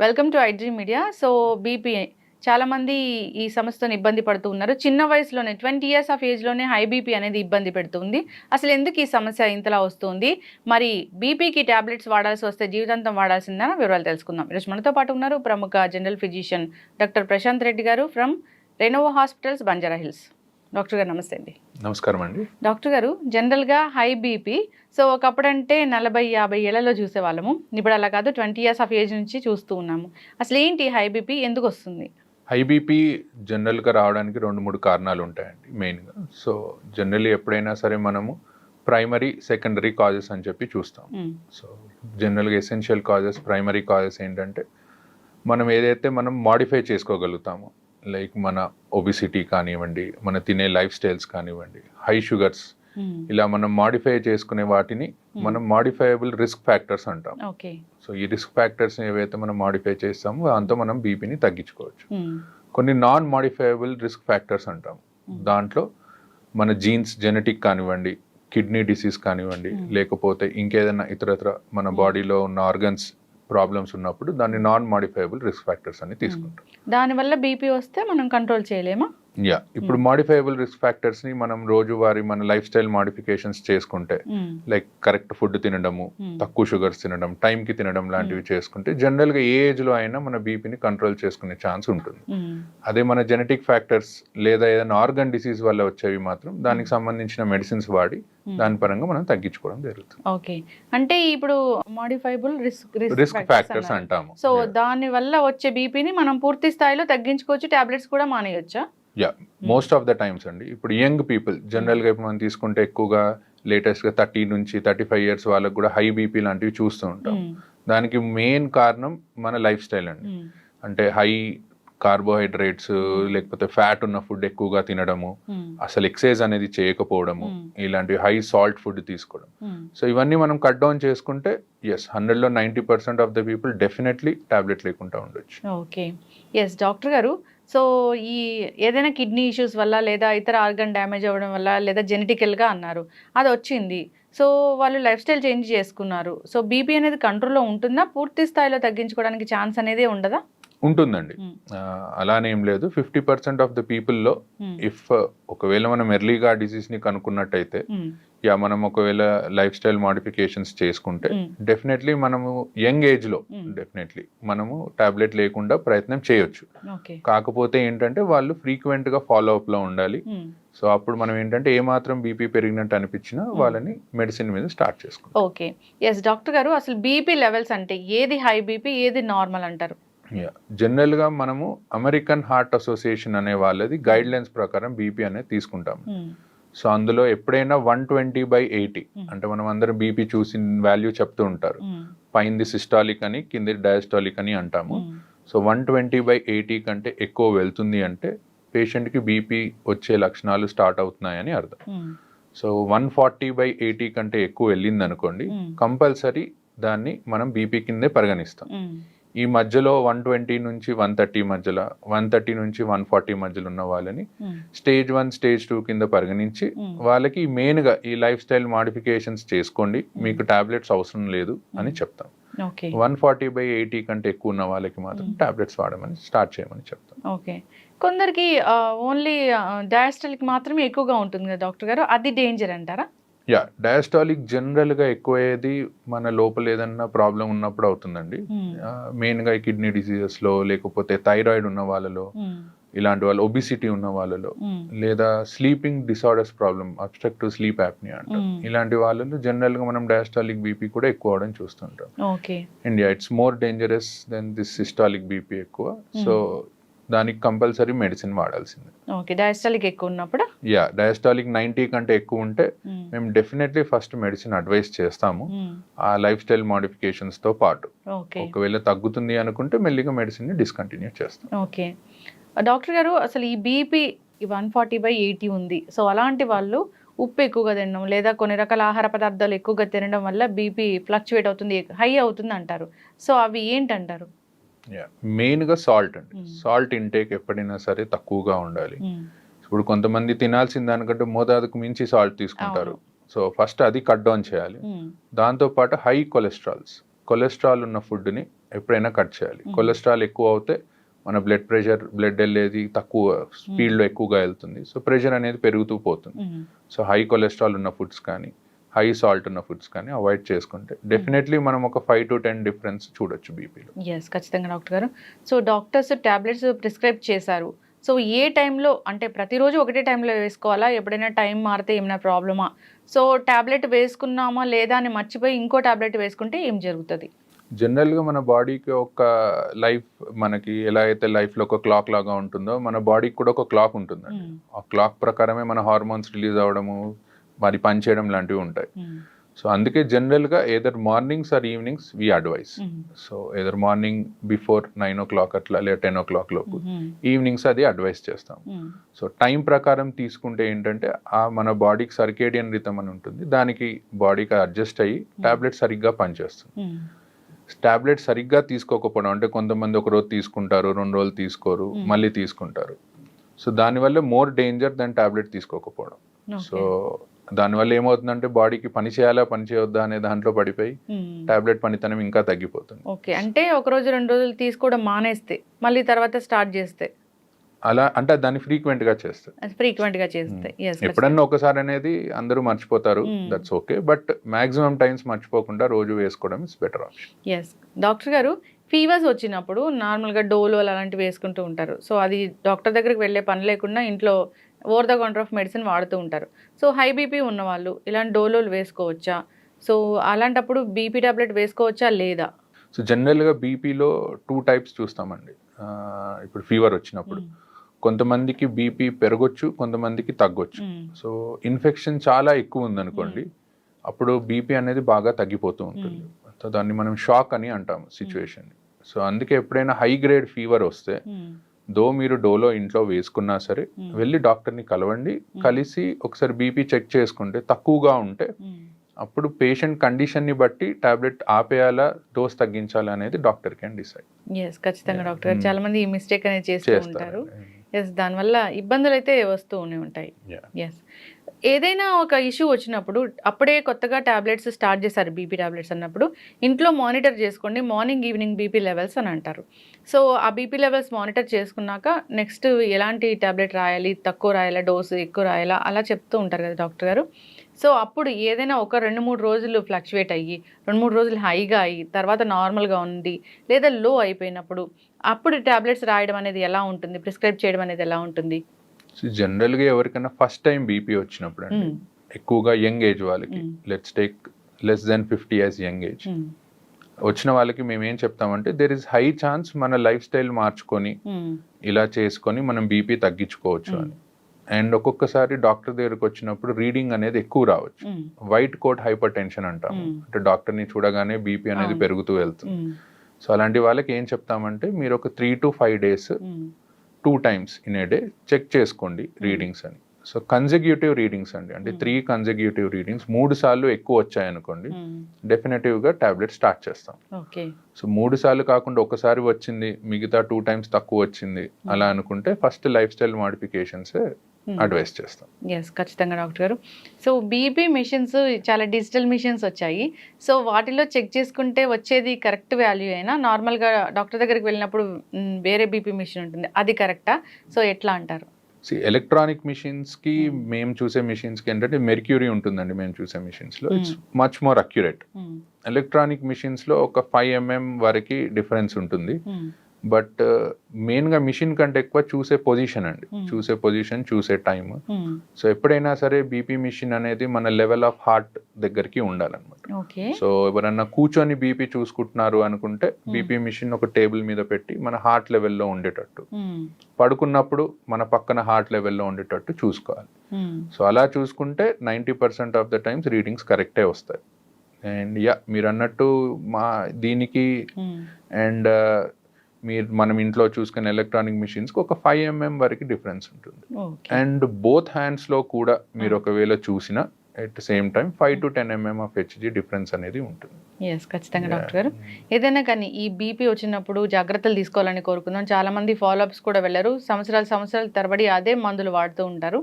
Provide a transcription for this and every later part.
Welcome to iDream media. So BP చాలామంది ఈ సమస్యతో ఇబ్బంది పడుతూ ఉన్నారు. చిన్న వయసులోనే 20 ఇయర్స్ ఆఫ్ ఏజ్లోనే హై బీపీ అనేది ఇబ్బంది పెడుతుంది. అసలు ఎందుకు ఈ సమస్య ఇంతలా వస్తుంది? మరి బీపీకి టాబ్లెట్స్ వాడాల్సి వస్తే జీవితాంతం వాడాల్సిందా? వివరాలు తెలుసుకుందాం. ఈరోజు మనతో పాటు ఉన్నారు ప్రముఖ general physician doctor Prashanth Reddy garu from Renovo hospitals, Banjara Hills. Doctor garu నమస్తే అండి. నమస్కారం అండి. డాక్టర్ గారు, జనరల్గా హై బీపీ సో ఒకప్పుడంటే 40-50 ఏళ్లలో చూసేవాళ్ళము. ఇప్పుడు అలా కాదు, 20 ఇయర్స్ ఆఫ్ ఏజ్ నుంచి చూస్తూ ఉన్నాము. అసలు ఏంటి హై బీపీ, ఎందుకు వస్తుంది? హై బీపీ జనరల్గా రావడానికి 2-3 కారణాలు ఉంటాయండి మెయిన్గా. సో జనరల్లీ ఎప్పుడైనా సరే మనము ప్రైమరీ, సెకండరీ కాజెస్ అని చెప్పి చూస్తాం. సో జనరల్గా ఎసెన్షియల్ కాజెస్, ప్రైమరీ కాజెస్ ఏంటంటే మనం ఏదైతే మనం మాడిఫై చేసుకోగలుగుతాము, లైక్ మన ఒబిసిటీ కానివ్వండి, మన తినే లైఫ్ స్టైల్స్ కానివ్వండి, హై షుగర్స్, ఇలా మనం మాడిఫై చేసుకునే వాటిని మనం మాడిఫైయబుల్ రిస్క్ ఫ్యాక్టర్స్ అంటాం. సో ఈ రిస్క్ ఫ్యాక్టర్స్ ఏవైతే మనం మాడిఫై చేస్తామో దాంతో మనం బీపీని తగ్గించుకోవచ్చు. కొన్ని నాన్ మాడిఫైయబుల్ రిస్క్ ఫ్యాక్టర్స్ అంటాం. దాంట్లో మన జీన్స్, జెనెటిక్ కానివ్వండి, కిడ్నీ డిసీజ్ కానివ్వండి, లేకపోతే ఇంకేదైనా ఇతరత్ర మన బాడీలో ఉన్న ఆర్గన్స్ ప్రాబ్లమ్స్ ఉన్నప్పుడు దాన్ని నాన్ మాడిఫైయబుల్ రిస్క్ ఫ్యాక్టర్స్ అని తీసుకుంటాం. దానివల్ల బీపీ వస్తే మనం కంట్రోల్ చేయలేమా? ఇప్పుడు మాడిఫైయబుల్ రిస్క్ ఫ్యాక్టర్స్ ని మనం రోజువారీ మన లైఫ్ స్టైల్ మాడిఫికేషన్స్ చేసుకుంటే, లైక్ కరెక్ట్ ఫుడ్ తినడము, తక్కువ షుగర్స్ తినడం, టైం కి తినడం లాంటివి చేసుకుంటే జనరల్ గా ఏ ఏజ్ లో అయినా మన బీపీని కంట్రోల్ చేసుకునే ఛాన్స్ ఉంటుంది. అదే మన జెనెటిక్ ఫ్యాక్టర్స్ లేదా ఏదైనా ఆర్గన్ డిసీజ్ వల్ల వచ్చేవి మాత్రం దానికి సంబంధించిన మెడిసిన్స్ వాడి దాని పరంగా మనం తగ్గించుకోవడం జరుగుతుంది. ఓకే, అంటే ఇప్పుడు మాడిఫైబుల్ రిస్క్ ఫ్యాక్టర్స్ అంటాము. సో దాని వల్ల వచ్చే బీపీని మనం పూర్తి స్థాయిలో తగ్గించుకోవచ్చు, టాబ్లెట్స్ కూడా మానేయొచ్చా? మోస్ట్ ఆఫ్ ద టైమ్స్ అండి. ఇప్పుడు యంగ్ పీపుల్ జనరల్గా ఇప్పుడు మనం తీసుకుంటే ఎక్కువగా లేటెస్ట్గా 30 నుంచి 35 ఇయర్స్ వాళ్ళకు కూడా హై బీపీ లాంటివి చూస్తూ ఉంటాం. దానికి మెయిన్ కారణం మన లైఫ్ స్టైల్ అండి. అంటే హై కార్బోహైడ్రేట్స్ లేకపోతే ఫ్యాట్ ఉన్న ఫుడ్ ఎక్కువగా తినడము, అసలు ఎక్సర్సైజ్ అనేది చేయకపోవడము, ఇలాంటివి హై సాల్ట్ ఫుడ్ తీసుకోవడం. సో ఇవన్నీ మనం కట్ డౌన్ చేసుకుంటే 100లో 90% of the people definitely tablet లేకుండా ఉండొచ్చు. ఓకే, డాక్టర్ గారు, సో ఈ ఏదైనా కిడ్నీ ఇష్యూస్ వల్ల లేదా ఇతర ఆర్గన్ డ్యామేజ్ అవ్వడం వల్ల లేదా జెనెటికల్గా అన్నారు, అది వచ్చింది. సో వాళ్ళు లైఫ్ స్టైల్ చేంజ్ చేసుకున్నారు. సో బీపీ అనేది కంట్రోల్లో ఉంటుందా? పూర్తి స్థాయిలో తగ్గించుకోవడానికి ఛాన్స్ అనేది ఉండదా? ఉంటుందండి, అలానే ఏం లేదు. 50% ఆఫ్ ద పీపుల్లో ఇఫ్ ఒకవేళ మనం ఎర్లీగా డిసీజ్ ని కనుక్కున్నట్టయితే, మనం ఒకవేళ లైఫ్ స్టైల్ మాడిఫికేషన్స్ చేసుకుంటే డెఫినెట్లీ మనము యంగ్ ఏజ్ లో డెఫినెట్లీ మనము టాబ్లెట్ లేకుండా ప్రయత్నం చేయొచ్చు. కాకపోతే ఏంటంటే వాళ్ళు ఫ్రీక్వెంట్ గా ఫాలో అప్ లో ఉండాలి. సో అప్పుడు మనం ఏంటంటే ఏమాత్రం బీపీ పెరిగినట్టు అనిపించినా వాళ్ళని మెడిసిన్ మీద స్టార్ట్ చేసుకోవాలి. ఓకే, డాక్టర్ గారు, అసలు బీపీ లెవెల్స్ అంటే ఏది హై బీపీ, ఏది నార్మల్ అంటారు? జనరల్ గా మనము అమెరికన్ హార్ట్ అసోసియేషన్ అనే వాళ్ళది గైడ్ లైన్స్ ప్రకారం బీపీ అనేది తీసుకుంటాము. సో అందులో ఎప్పుడైనా 120/80, అంటే మనం అందరం బీపీ చూసిన వాల్యూ చెప్తూ ఉంటారు. పైంది సిస్టాలిక్ అని, కింది డయాస్టాలిక్ అని అంటాము. సో 120/80 కంటే ఎక్కువ వెళ్తుంది అంటే పేషెంట్కి బీపీ వచ్చే లక్షణాలు స్టార్ట్ అవుతున్నాయని అర్థం. సో 140/80 కంటే ఎక్కువ వెళ్ళింది అనుకోండి, కంపల్సరీ దాన్ని మనం బీపీ కిందే పరిగణిస్తాం. ఈ మధ్యలో 120 నుంచి 130 మధ్యలో, 130 నుంచి 140 మధ్యలో ఉన్న వాళ్ళని స్టేజ్ 1, స్టేజ్ 2 కింద పరిగణించి వాళ్ళకి మెయిన్ గా ఈ లైఫ్ స్టైల్ మాడిఫికేషన్స్ చేసుకోండి, మీకు టాబ్లెట్స్ అవసరం లేదు అని చెప్తాం. 140/80 కంటే ఎక్కువ ఉన్న వాళ్ళకి మాత్రం టాబ్లెట్స్ వాడమని స్టార్ట్ చేయమని చెప్తాం. ఓకే, కొందరికి ఓన్లీ డయాస్టాలిక్ మాత్రమే ఎక్కువగా ఉంటుంది కదా డాక్టర్ గారు, అది డేంజర్ అంటారా? డయాస్టాలిక్ జనరల్ గా ఎక్కువయ్యేది మన లోపల ఏదన్నా ప్రాబ్లం ఉన్నప్పుడు అవుతుందండి. మెయిన్ గా కిడ్నీ డిసీజెస్ లో, లేకపోతే థైరాయిడ్ ఉన్న వాళ్ళలో, ఇలాంటి వాళ్ళు, ఒబిసిటీ ఉన్న వాళ్ళలో, లేదా sleeping disorders problem, obstructive sleep apnoea అంటాం, ఇలాంటి వాళ్ళలో జనరల్ గా మనం డయాస్టాలిక్ బీపీ కూడా ఎక్కువ అవడం చూస్తుంటాం. India it's more dangerous than this systolic BP ఎక్కువ. సో దానికి కంపల్సరీ మెడిసిన్ వాడాల్సిందే. ఓకే, డయాస్టాలిక్ ఎక్కువ ఉన్నప్పుడు డయాస్టాలిక్ 90 కంటే ఎక్కువ ఉంటే మేము డెఫినెట్లీ ఫస్ట్ మెడిసిన్ అడ్వైస్ చేస్తాము, ఆ లైఫ్ స్టైల్ మాడిఫికేషన్స్ తో పాటు. ఒకవేళ తగ్గుతుంది అనుకుంటే మెల్లిగా మెడిసిన్ ని డిస్కంటిన్యూ చేస్తాం. ఓకే డాక్టర్ గారు, అసలు ఈ బీపీ 140/80 ఉంది. సో అలాంటి వాళ్ళు ఉప్పు ఎక్కువగా తినడం లేదా కొన్ని రకాల ఆహార పదార్థాలు ఎక్కువగా తినడం వల్ల బీపీ ఫ్లక్చువేట్ అవుతుంది, హై అవుతుంది అంటారు. సో అవి ఏంటంటారు? మెయిన్గా సాల్ట్ అండి. సాల్ట్ ఇంటేక్ ఎప్పుడైనా సరే తక్కువగా ఉండాలి. ఇప్పుడు కొంతమంది తినాల్సిన దానికంటే మోతాదుకు మించి సాల్ట్ తీసుకుంటారు. సో ఫస్ట్ అది కట్ డౌన్ చేయాలి. దాంతోపాటు హై కొలెస్ట్రాల్ ఉన్న ఫుడ్ని ఎప్పుడైనా కట్ చేయాలి. కొలెస్ట్రాల్ ఎక్కువ అవుతే మన బ్లడ్ వెళ్ళేది తక్కువ స్పీడ్లో ఎక్కువగా వెళ్తుంది. సో ప్రెషర్ అనేది పెరుగుతూ పోతుంది. సో హై కొలెస్ట్రాల్ ఉన్న ఫుడ్స్ కానీ హై సాల్ట్ ఉన్న ఫుడ్స్ కానీ అవాయిడ్ చేసుకుంటే డెఫినెట్లీ మనం ఒక 5 to 10 డిఫరెన్స్ చూడొచ్చు బీపీలో. ఎస్, ఖచ్చితంగా డాక్టర్ గారు. సో డాక్టర్స్ టాబ్లెట్స్ ప్రిస్క్రైబ్ చేశారు. సో ఏ టైంలో, అంటే ప్రతిరోజు ఒకటే టైంలో వేసుకోవాలా, ఎప్పుడైనా టైం మారితే ఏమైనా ప్రాబ్లమా? సో టాబ్లెట్ వేసుకున్నామా లేదా అని మర్చిపోయి ఇంకో టాబ్లెట్ వేసుకుంటే ఏం జరుగుతుంది? జనరల్గా మన బాడీకి ఒక లైఫ్, మనకి ఎలా అయితే లైఫ్లో ఒక క్లాక్ లాగా ఉంటుందో మన బాడీకి కూడా ఒక క్లాక్ ఉంటుందండి. ఆ క్లాక్ ప్రకారమే మన హార్మోన్స్ రిలీజ్ అవ్వడము, మరి పని చేయడం లాంటివి ఉంటాయి. సో అందుకే జనరల్గా either mornings or evenings we advise. So either morning before 9 o'clock అట్లా లేదా 10 o'clock లోపు, ఈవినింగ్స్ అది అడ్వైస్ చేస్తాం. సో టైం ప్రకారం తీసుకుంటే ఏంటంటే మన బాడీకి సర్కేడియన్ రిథమ్ అని ఉంటుంది, దానికి బాడీకి అడ్జస్ట్ అయ్యి టాబ్లెట్ సరిగ్గా పనిచేస్తుంది. టాబ్లెట్ సరిగ్గా తీసుకోకపోవడం అంటే కొంతమంది ఒక రోజు తీసుకుంటారు, 2 రోజులు తీసుకోరు, మళ్ళీ తీసుకుంటారు. సో దానివల్ల మోర్ డేంజర్ దాని టాబ్లెట్ తీసుకోకపోవడం. సో దానివల్ల ఏమవుతుందంటే బాడీకి పని చేయాలా పని చేయొద్దా అనే దాంట్లో పడిపోయి టాబ్లెట్ పనితనం ఇంకా తగ్గిపోతుంది. ఓకే, అంటే ఒక రోజు 2 రోజులు తీసుకోవడం మానేస్తే మళ్ళీ తర్వాత స్టార్ట్ చేస్తే అలా అంటే దాన్ని ఫ్రీక్వెంట్ గా చేస్తే ఎప్పుడన్నా ఒకసారి అనేది అందరూ మర్చిపోతారు, that's okay, but maximum times మర్చిపోకుండా రోజు వేసుకోవడం is better option. Yes doctor గారు, ఫీవర్స్ వచ్చినప్పుడు నార్మల్గా డోలో అలాంటివి వేసుకుంటూ ఉంటారు. సో అది డాక్టర్ దగ్గరికి వెళ్ళే పని లేకుండా ఇంట్లో over the counter of medicine వాడుతూ ఉంటారు. సో హై బీపీ ఉన్నవాళ్ళు ఇలాంటి డోలోలు వేసుకోవచ్చా? సో అలాంటప్పుడు బీపీ టాబ్లెట్ వేసుకోవచ్చా లేదా? సో జనరల్గా బీపీలో 2 types చూస్తామండి. ఇప్పుడు ఫీవర్ వచ్చినప్పుడు కొంతమందికి బీపీ పెరగొచ్చు, కొంతమందికి తగ్గొచ్చు. సో ఇన్ఫెక్షన్ చాలా ఎక్కువ ఉందనుకోండి, అప్పుడు బీపీ అనేది బాగా తగ్గిపోతూ ఉంటుంది. సో దాన్ని మనం షాక్ అని అంటాము సిచ్యువేషన్. సో అందుకే ఎప్పుడైనా హై గ్రేడ్ ఫీవర్ వస్తే దో మీరు డోలో ఇంట్లో వేసుకున్నా సరే వెళ్ళి డాక్టర్ని కలవండి. కలిసి ఒకసారి బీపీ చెక్ చేసుకుంటే తక్కువగా ఉంటే అప్పుడు పేషెంట్ కండిషన్ని బట్టి టాబ్లెట్ ఆపేయాలా, డోస్ తగ్గించాలా అనేది డాక్టర్ కెన్ డిసైడ్. ఎస్, ఖచ్చితంగా డాక్టర్ గారు. చాలా మంది ఈ మిస్టేక్ అనేది చేస్తూ ఉంటారు. ఎస్, దానివల్ల ఇబ్బందులు అయితే వస్తూనే ఉంటాయి. ఎస్, ఏదైనా ఒక ఇష్యూ వచ్చినప్పుడు అప్పుడే కొత్తగా టాబ్లెట్స్ స్టార్ట్ చేశారు బీపీ టాబ్లెట్స్ అన్నప్పుడు ఇంట్లో మానిటర్ చేసుకోండి, మార్నింగ్ ఈవినింగ్ బీపీ లెవెల్స్ అని అంటారు. సో ఆ బీపీ లెవెల్స్ మానిటర్ చేసుకున్నాక నెక్స్ట్ ఎలాంటి టాబ్లెట్ రాయాలి, తక్కువ రాయాలా, డోసు ఎక్కువ రాయాలా, అలా చెప్తూ ఉంటారు కదా డాక్టర్ గారు. సో అప్పుడు ఏదైనా ఒక 2-3 రోజులు ఫ్లక్చువేట్ అయ్యి 2-3 రోజులు హైగా అయ్యి తర్వాత నార్మల్గా ఉంది లేదా లో అయిపోయినప్పుడు అప్పుడు టాబ్లెట్స్ రాయడం అనేది ఎలా ఉంటుంది, ప్రిస్క్రైబ్ చేయడం అనేది ఎలా ఉంటుంది? జనరల్గా ఎవరికైనా ఫస్ట్ టైం బీపీ వచ్చినప్పుడు అండి, ఎక్కువగా యంగ్ ఏజ్ వాళ్ళకి, let's take less than 50 years young age వచ్చిన వాళ్ళకి మేము ఏం చెప్తామంటే దేర్ ఇస్ హై ఛాన్స్ మన లైఫ్ స్టైల్ మార్చుకొని ఇలా చేసుకొని మనం బీపీ తగ్గించుకోవచ్చు అని. అండ్ ఒక్కొక్కసారి డాక్టర్ దగ్గరకు వచ్చినప్పుడు రీడింగ్ అనేది ఎక్కువ రావచ్చు. వైట్ కోట్ హైపర్ టెన్షన్ అంటాము, అంటే డాక్టర్ని చూడగానే బీపీ అనేది పెరుగుతూ వెళ్తుంది. సో అలాంటి వాళ్ళకి ఏం చెప్తామంటే మీరు ఒక 3 to 5 days 2 times in a day check చేసుకోండి రీడింగ్స్ అని. సో కన్సెక్యూటివ్ రీడింగ్స్ అండి, అంటే 3 consecutive రీడింగ్స్ 3 సార్లు ఎక్కువ వచ్చాయనుకోండి డెఫినెటివ్గా టాబ్లెట్ స్టార్ట్ చేస్తాం. సో 3 సార్లు కాకుండా ఒకసారి వచ్చింది మిగతా 2 times తక్కువ వచ్చింది అలా అనుకుంటే first life style modifications advice చేస్తాం. ఎస్, ఖచ్చితంగా డాక్టర్ గారు. సో బీపీ మిషన్స్ చాలా డిజిటల్ మిషన్స్ వచ్చాయి. సో వాటిలో చెక్ చేసుకుంటే వచ్చేది కరెక్ట్ వాల్యూ అయినా నార్మల్గా డాక్టర్ దగ్గరికి వెళ్ళినప్పుడు వేరే బీపీ మిషన్ ఉంటుంది, అది కరెక్టా? సో ఎట్లా అంటారు? ఎలక్ట్రానిక్ మిషన్స్కి మేము చూసే మిషన్స్కి ఏంటంటే మెర్క్యూరీ ఉంటుందండి మేము చూసే మిషన్స్లో, it's much more accurate. Electronic మిషన్స్లో ఒక 5 mm వరకు డిఫరెన్స్ ఉంటుంది. బట్ మెయిన్గా మిషన్ కంటే ఎక్కువ చూసే పొజిషన్ అండి, చూసే పొజిషన్, చూసే టైమ్. సో ఎప్పుడైనా సరే బీపీ మిషన్ అనేది మన లెవెల్ ఆఫ్ హార్ట్ దగ్గరికి ఉండాలన్నమాట. సో ఎవరన్నా కూర్చొని బీపీ చూసుకుంటున్నారు అనుకుంటే బీపీ మిషన్ ఒక టేబుల్ మీద పెట్టి మన హార్ట్ లెవెల్లో ఉండేటట్టు, పడుకున్నప్పుడు మన పక్కన హార్ట్ లెవెల్లో ఉండేటట్టు చూసుకోవాలి. సో అలా చూసుకుంటే 90% ఆఫ్ ద టైమ్స్ రీడింగ్స్ కరెక్టే వస్తాయి. అండ్ మీరు అన్నట్టు దీనికి అండ్ మనం ఇంట్లో చూసుకునే ఎలక్ట్రానిక్ మిషన్స్కి ఒక 5 mm వరకు డిఫరెన్స్ ఉంటుంది. అండ్ బోత్ హ్యాండ్స్లో కూడా మీరు ఒకవేళ చూసినా at the same time 5 to 10 mm of HG difference అనేది ఉంటుంది. ఎస్, ఖచ్చితంగా డాక్టర్ గారు. ఏదైనా కానీ ఈ బీపీ వచ్చినప్పుడు జాగ్రత్తలు తీసుకోవాలని కోరుకుందాం. చాలా మంది ఫాలోఅప్స్ కూడా వెళ్ళరు, సంవత్సరాల తరబడి అదే మందులు వాడుతూ ఉంటారు.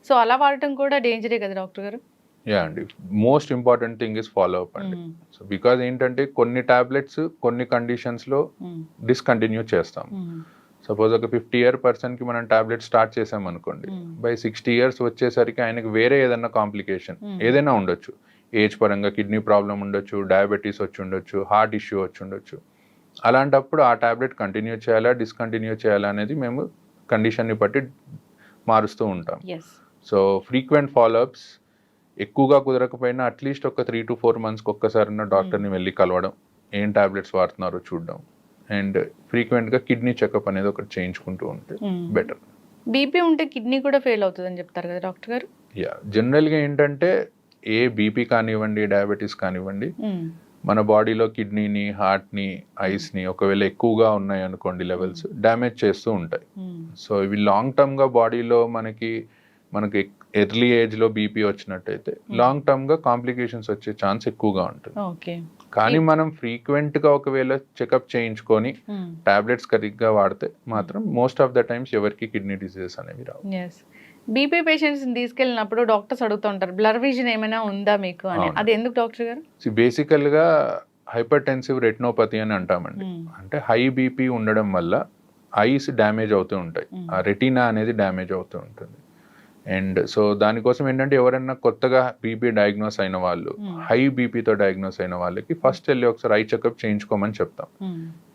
సో అలా వాడటం కూడా డేంజరే కదా డాక్టర్ గారు? యా అండి, most important thing is follow up అండి. సో బికాజ్ ఏంటంటే కొన్ని టాబ్లెట్స్ కొన్ని కండిషన్స్లో డిస్కంటిన్యూ చేస్తాం. సపోజ్ ఒక 50-year పర్సన్కి మనం టాబ్లెట్ స్టార్ట్ చేసాం అనుకోండి, బై 60 years వచ్చేసరికి ఆయనకి వేరే ఏదైనా కాంప్లికేషన్ ఏదైనా ఉండొచ్చు, ఏజ్ పరంగా కిడ్నీ ప్రాబ్లం ఉండొచ్చు, డయాబెటీస్ వచ్చి ఉండొచ్చు, హార్ట్ ఇష్యూ వచ్చి ఉండొచ్చు. అలాంటప్పుడు ఆ టాబ్లెట్ కంటిన్యూ చేయాలా డిస్కంటిన్యూ చేయాలా అనేది మేము కండిషన్ని బట్టి మారుస్తూ ఉంటాం. సో ఫ్రీక్వెంట్ ఫాలోఅప్స్, ఎక్కువగా కుదరకపోయినా అట్లీస్ట్ ఒక 3 to 4 monthsకి ఒక్కసారైనా డాక్టర్ని వెళ్ళి కలవడం, ఏం టాబ్లెట్స్ వాడుతున్నారో చూడడం, అండ్ ఫ్రీక్వెంట్గా కిడ్నీ చెకప్ అనేది ఒకటి చేయించుకుంటూ ఉంటే బెటర్. బీపీ ఉంటే కిడ్నీ కూడా ఫెయిల్ అవుతుందని చెప్తారు కదా డాక్టర్ గారు? యా, జనరల్గా ఏంటంటే ఏ బీపీ కానివ్వండి, డయాబెటీస్ కానివ్వండి, మన బాడీలో కిడ్నీని, హార్ట్ని, ఐస్ని ఒకవేళ ఎక్కువగా ఉన్నాయి అనుకోండి లెవెల్స్, డ్యామేజ్ చేస్తూ ఉంటాయి. సో ఇవి లాంగ్ టర్మ్గా బాడీలో మనకి ఎర్లీ ఏజ్లో బీపీ వచ్చినట్టయితే లాంగ్ టర్మ్గా కాంప్లికేషన్స్ వచ్చే ఛాన్స్ ఎక్కువగా ఉంటుంది. కానీ మనం ఫ్రీక్వెంట్గా ఒకవేళ చెకప్ చేయించుకొని టాబ్లెట్స్ కరెక్ట్గా వాడితే మాత్రం మోస్ట్ ఆఫ్ ద టైమ్స్ ఎవరికి కిడ్నీ డిసీజెస్ అనేవి రావు. బీపీ పేషెంట్స్ని తీసుకెళ్ళినప్పుడు డాక్టర్స్ అడుగుతుంటారు బ్లర్ విజన్ ఏమైనా ఉందా మీకు అని, అది ఎందుకు డాక్టర్ గారు? బేసికల్గా హైపర్ టెన్సివ్ రెటినోపతి అని అంటామండి. అంటే హై బీపీ ఉండడం వల్ల ఐస్ డ్యామేజ్ అవుతూ ఉంటాయి, ఆ రెటీనా అనేది డ్యామేజ్ అవుతూ ఉంటుంది. అండ్ సో దానికోసం ఏంటంటే ఎవరైనా కొత్తగా బీపీ డయాగ్నోస్ అయిన వాళ్ళు, హై బీపీతో డయాగ్నోస్ అయిన వాళ్ళకి ఫస్ట్ వెళ్ళి ఒకసారి ఐ చెకప్ చేయించుకోమని చెప్తాం.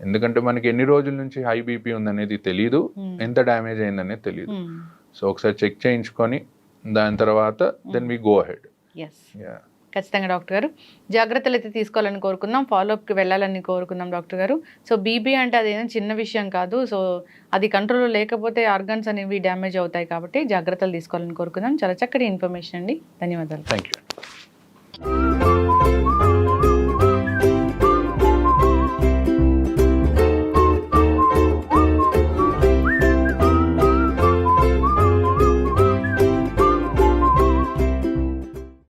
ఎందుకంటే మనకి ఎన్ని రోజుల నుంచి హై బీపీ ఉందనేది తెలీదు, ఎంత డ్యామేజ్ అయిందనేది తెలీదు. సో ఒకసారి చెక్ చేయించుకొని దాని తర్వాత దెన్ వి గో అహెడ్. ఖచ్చితంగా డాక్టర్ గారు జాగ్రత్తలు అయితే తీసుకోవాలని కోరుకుందాం, ఫాలోఅప్కి వెళ్ళాలని కోరుకుందాం డాక్టర్ గారు. సో బీపీ అంటే అదేదో చిన్న విషయం కాదు, సో అది కంట్రోల్లో లేకపోతే ఆర్గన్స్ అనేవి డ్యామేజ్ అవుతాయి, కాబట్టి జాగ్రత్తలు తీసుకోవాలని కోరుకుందాం. చాలా చక్కటి ఇన్ఫర్మేషన్ అండి, ధన్యవాదాలు. Thank you.